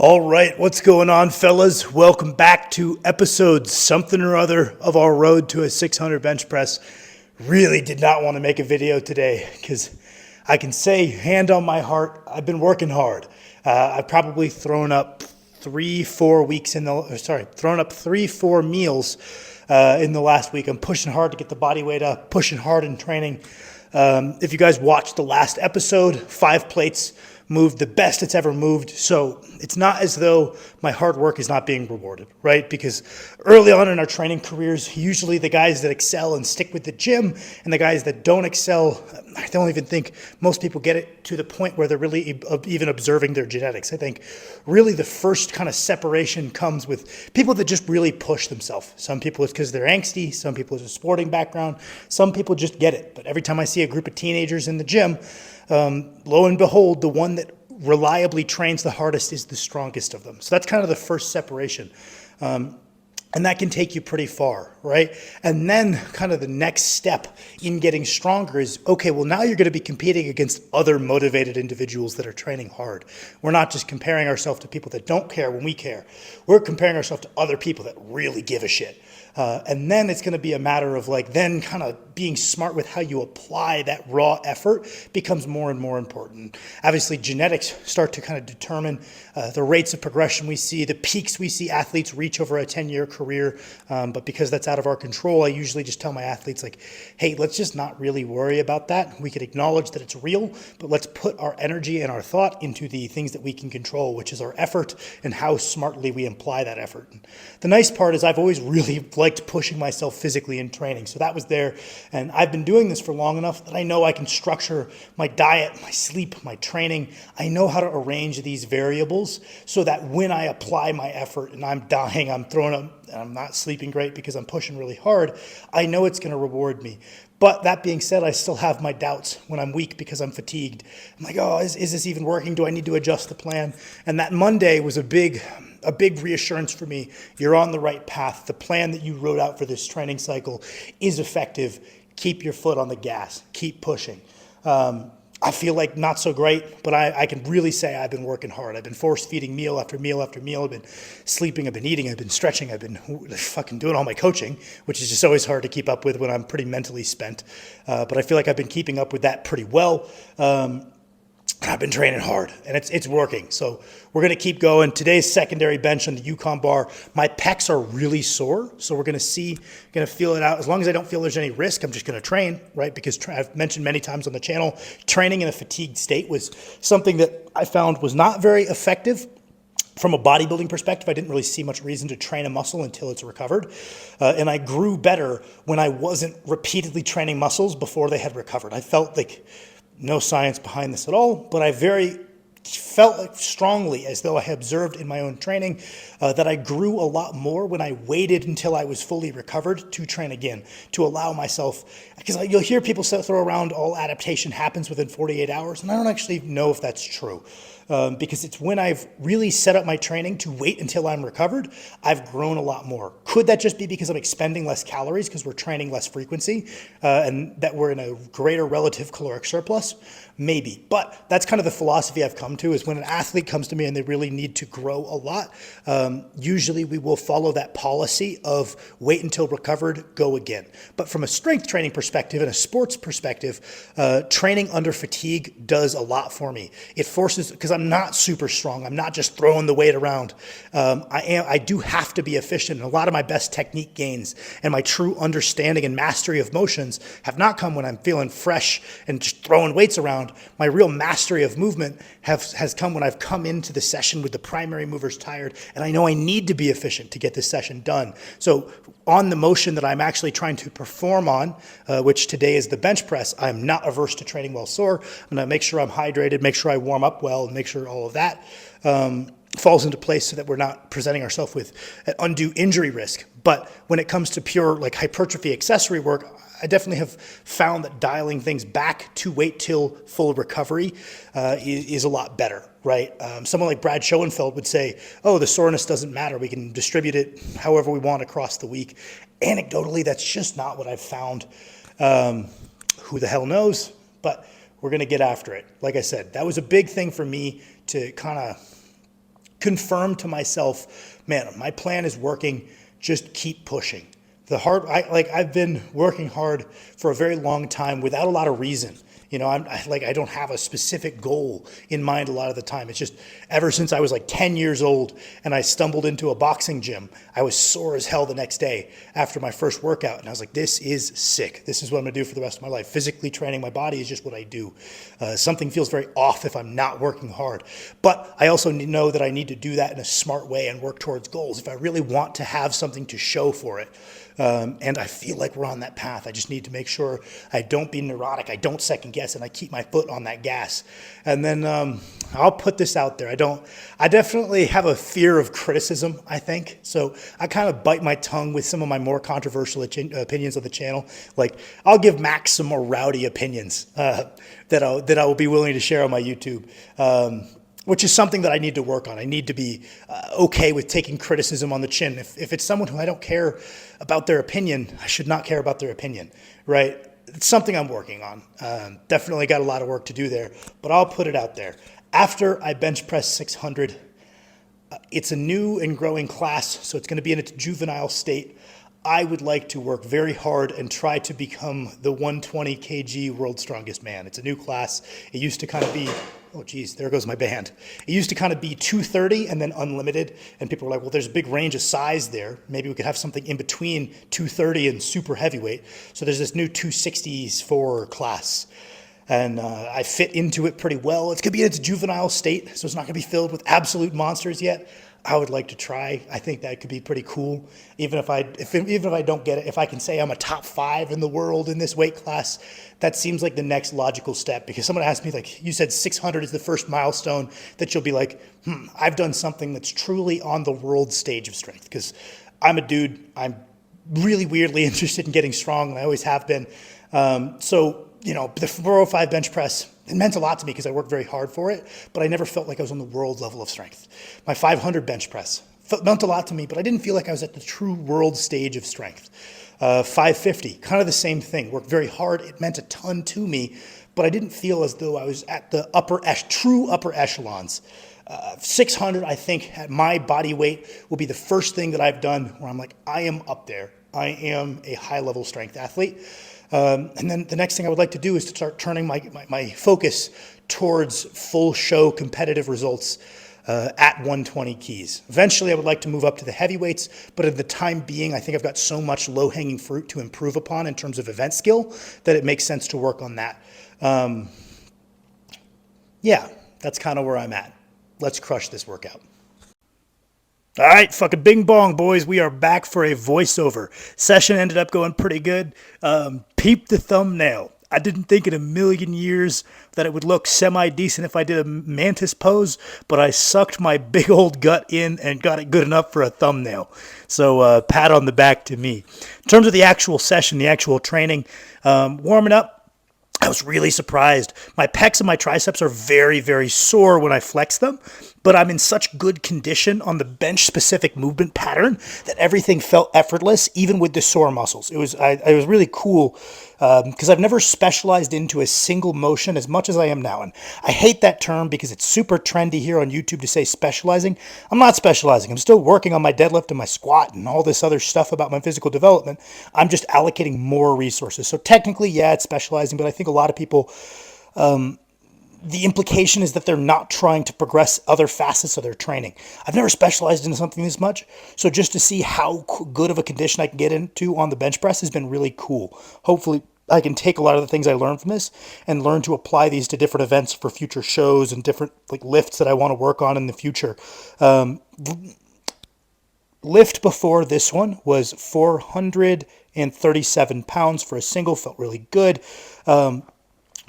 All right, what's going on, fellas? Welcome back to episode something or other of our road to a 600 bench press. Really did not want to make a video today because I can say, hand on my heart, I've been working hard. I've probably thrown up 3-4 meals in the last week. I'm pushing hard to get the body weight up, pushing hard in training. If you guys watched the last episode, 5 plates moved the best it's ever moved. So it's not as though my hard work is not being rewarded, right? Because early on in our training careers, usually the guys that excel and stick with the gym and the guys that don't excel, I don't even think most people get it to the point where they're really even observing their genetics. I think really the first kind of separation comes with people that just really push themselves. Some people it's because they're angsty, some people it's a sporting background, some people just get it. But every time I see a group of teenagers in the gym, lo and behold, the one that reliably trains the hardest is the strongest of them. So that's kind of the first separation. And that can take you pretty far, right? And then kind of the next step in getting stronger is, okay, well, now you're going to be competing against other motivated individuals that are training hard. We're not just comparing ourselves to people that don't care when we care. We're comparing ourselves to other people that really give a shit. And then it's going to be a matter of then kind of being smart with how you apply that raw effort becomes more and more important. Obviously, genetics start to kind of determine the rates of progression we see, the peaks we see athletes reach over a 10-year career. But because that's out of our control, I usually just tell my athletes hey, let's just not really worry about that. We can acknowledge that it's real, but let's put our energy and our thought into the things that we can control, which is our effort and how smartly we apply that effort. And the nice part is I've always really liked pushing myself physically in training. So that was there. And I've been doing this for long enough that I know I can structure my diet, my sleep, my training. I know how to arrange these variables so that when I apply my effort and I'm dying, I'm throwing up, and I'm not sleeping great because I'm pushing really hard, I know it's going to reward me. But that being said, I still have my doubts when I'm weak because I'm fatigued. I'm like, oh, is this even working? Do I need to adjust the plan? And that Monday was a big reassurance for me. You're on the right path. The plan that you wrote out for this training cycle is effective. Keep your foot on the gas. Keep pushing. I feel like not so great, but I can really say I've been working hard. I've been force feeding meal after meal after meal. I've been sleeping, I've been eating, I've been stretching, I've been fucking doing all my coaching, which is just always hard to keep up with when I'm pretty mentally spent. But I feel like I've been keeping up with that pretty well. I've been training hard, and it's working. So we're going to keep going. Today's secondary bench on the Yukon bar, my pecs are really sore. So we're going to feel it out. As long as I don't feel there's any risk, I'm just going to train, right? Because I've mentioned many times on the channel, training in a fatigued state was something that I found was not very effective. From a bodybuilding perspective, I didn't really see much reason to train a muscle until it's recovered. And I grew better when I wasn't repeatedly training muscles before they had recovered. I felt like no science behind this at all, but I felt strongly as though I had observed in my own training that I grew a lot more when I waited until I was fully recovered to train again, to allow myself, because you'll hear people throw around all adaptation happens within 48 hours, and I don't actually know if that's true. Because it's when I've really set up my training to wait until I'm recovered, I've grown a lot more. Could that just be because I'm expending less calories because we're training less frequency and that we're in a greater relative caloric surplus? Maybe. But that's kind of the philosophy I've come to is when an athlete comes to me and they really need to grow a lot, usually we will follow that policy of wait until recovered, go again. But from a strength training perspective and a sports perspective, training under fatigue does a lot for me. It forces, because I'm not super strong. I'm not just throwing the weight around. I do have to be efficient. And a lot of my best technique gains and my true understanding and mastery of motions have not come when I'm feeling fresh and just throwing weights around. My real mastery of movement has come when I've come into the session with the primary movers tired, and I know I need to be efficient to get this session done. So on the motion that I'm actually trying to perform on, which today is the bench press, I'm not averse to training while sore. I'm going to make sure I'm hydrated, make sure I warm up well, and make sure all of that falls into place so that we're not presenting ourselves with an undue injury risk. But when it comes to pure hypertrophy accessory work, I definitely have found that dialing things back to wait till full recovery is a lot better, right? Someone like Brad Schoenfeld would say, oh, the soreness doesn't matter. We can distribute it however we want across the week. Anecdotally, that's just not what I've found. Who the hell knows? But we're going to get after it. Like I said, that was a big thing for me to kind of confirmed to myself, man, my plan is working. Just keep pushing. I've been working hard for a very long time without a lot of reason. I don't have a specific goal in mind a lot of the time. It's just ever since I was like 10 years old and I stumbled into a boxing gym, I was sore as hell the next day after my first workout. And I was like, this is sick. This is what I'm going to do for the rest of my life. Physically training my body is just what I do. Something feels very off if I'm not working hard. But I also know that I need to do that in a smart way and work towards goals if I really want to have something to show for it. And I feel like we're on that path. I just need to make sure I don't be neurotic. I don't second guess, and I keep my foot on that gas. And then I'll put this out there. I definitely have a fear of criticism, I think. So I kind of bite my tongue with some of my more controversial opinions of the channel. Like, I'll give Max some more rowdy opinions that I will be willing to share on my YouTube. Which is something that I need to work on. I need to be okay with taking criticism on the chin. If it's someone who I don't care about their opinion, I should not care about their opinion, right? It's something I'm working on. Definitely got a lot of work to do there, but I'll put it out there. After I bench press 600, it's a new and growing class, so it's going to be in its juvenile state. I would like to work very hard and try to become the 120 kg world's strongest man. It's a new class. It used to kind of be, oh geez, there goes my band. It used to kind of be 230 and then unlimited. And people were like, well, there's a big range of size there. Maybe we could have something in between 230 and super heavyweight. So there's this new 260s for class. And I fit into it pretty well. It's going to be in its juvenile state, so it's not going to be filled with absolute monsters yet. I would like to try. I think that could be pretty cool. Even if I don't get it, if I can say I'm a top 5 in the world in this weight class, that seems like the next logical step. Because someone asked me, like, you said 600 is the first milestone that you'll be like, I've done something that's truly on the world stage of strength. Because I'm a dude, I'm really weirdly interested in getting strong, and I always have been. The 405 bench press, it meant a lot to me because I worked very hard for it, but I never felt like I was on the world level of strength. My 500 bench press meant a lot to me, but I didn't feel like I was at the true world stage of strength. 550, kind of the same thing. Worked very hard. It meant a ton to me, but I didn't feel as though I was at the true upper echelons. 600, I think, at my body weight will be the first thing that I've done where I'm like, I am up there. I am a high-level strength athlete. And then the next thing I would like to do is to start turning my focus towards full show competitive results at 120 keys. Eventually, I would like to move up to the heavyweights, but at the time being, I think I've got so much low-hanging fruit to improve upon in terms of event skill that it makes sense to work on that. That's kind of where I'm at. Let's crush this workout. All right, fucking bing bong, boys. We are back for a voiceover. Session ended up going pretty good. Peep the thumbnail. I didn't think in a million years that it would look semi-decent if I did a mantis pose, but I sucked my big old gut in and got it good enough for a thumbnail. So pat on the back to me. In terms of the actual session, the actual training, warming up, I was really surprised. My pecs and my triceps are very, very sore when I flex them, but I'm in such good condition on the bench-specific movement pattern that everything felt effortless, even with the sore muscles. It was really cool because I've never specialized into a single motion as much as I am now. And I hate that term because it's super trendy here on YouTube to say specializing. I'm not specializing. I'm still working on my deadlift and my squat and all this other stuff about my physical development. I'm just allocating more resources. So technically, yeah, it's specializing, but I think a lot of people, the implication is that they're not trying to progress other facets of their training. I've never specialized into something this much, so just to see how good of a condition I can get into on the bench press has been really cool. Hopefully, I can take a lot of the things I learned from this and learn to apply these to different events for future shows and different lifts that I want to work on in the future. Lift before this one was 437 pounds for a single, felt really good.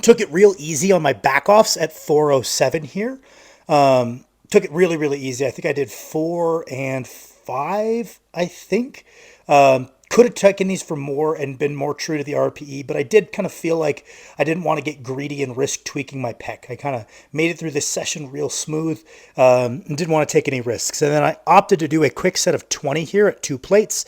Took it real easy on my back offs at 407 here. Took it really, really easy. I think I did 4 and 5, I think. Could have taken these for more and been more true to the RPE, but I did kind of feel like I didn't want to get greedy and risk tweaking my pec. I kind of made it through this session real smooth and didn't want to take any risks. And then I opted to do a quick set of 20 here at 2 plates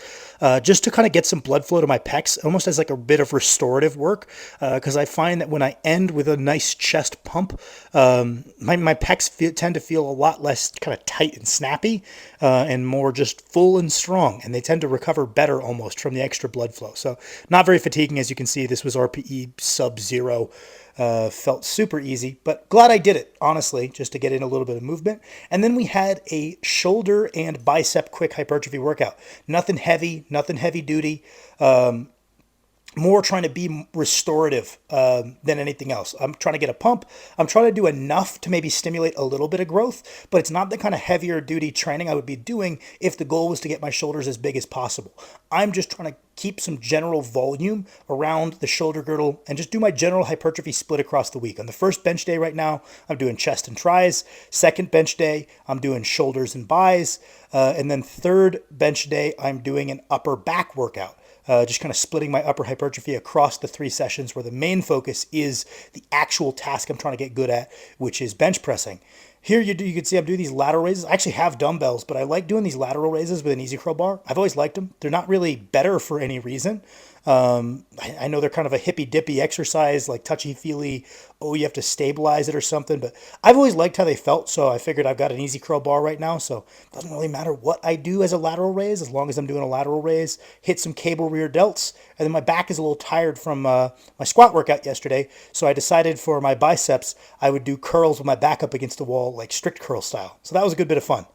just to kind of get some blood flow to my pecs, almost as like a bit of restorative work, because I find that when I end with a nice chest pump, my pecs tend to feel a lot less kind of tight and snappy and more just full and strong, and they tend to recover better almost from the extra blood flow. So not very fatiguing, as you can see. This was RPE sub-zero. Felt super easy, but glad I did it, honestly, just to get in a little bit of movement. And then we had a shoulder and bicep quick hypertrophy workout. Nothing heavy duty. More trying to be restorative than anything else. I'm trying to get a pump. I'm trying to do enough to maybe stimulate a little bit of growth, but it's not the kind of heavier duty training I would be doing if the goal was to get my shoulders as big as possible. I'm just trying to keep some general volume around the shoulder girdle and just do my general hypertrophy split across the week. On the first bench day right now, I'm doing chest and tris. Second bench day, I'm doing shoulders and bis. And then third bench day, I'm doing an upper back workout. Just kind of splitting my upper hypertrophy across the 3 sessions where the main focus is the actual task I'm trying to get good at, which is bench pressing. Here you can see I'm doing these lateral raises. I actually have dumbbells, but I like doing these lateral raises with an easy curl bar. I've always liked them. They're not really better for any reason. I know they're kind of a hippy-dippy exercise, like touchy-feely, oh, you have to stabilize it or something, but I've always liked how they felt, so I figured I've got an easy curl bar right now, so it doesn't really matter what I do as a lateral raise, as long as I'm doing a lateral raise, hit some cable rear delts, and then my back is a little tired from my squat workout yesterday, so I decided for my biceps, I would do curls with my back up against the wall, like strict curl style. So that was a good bit of fun.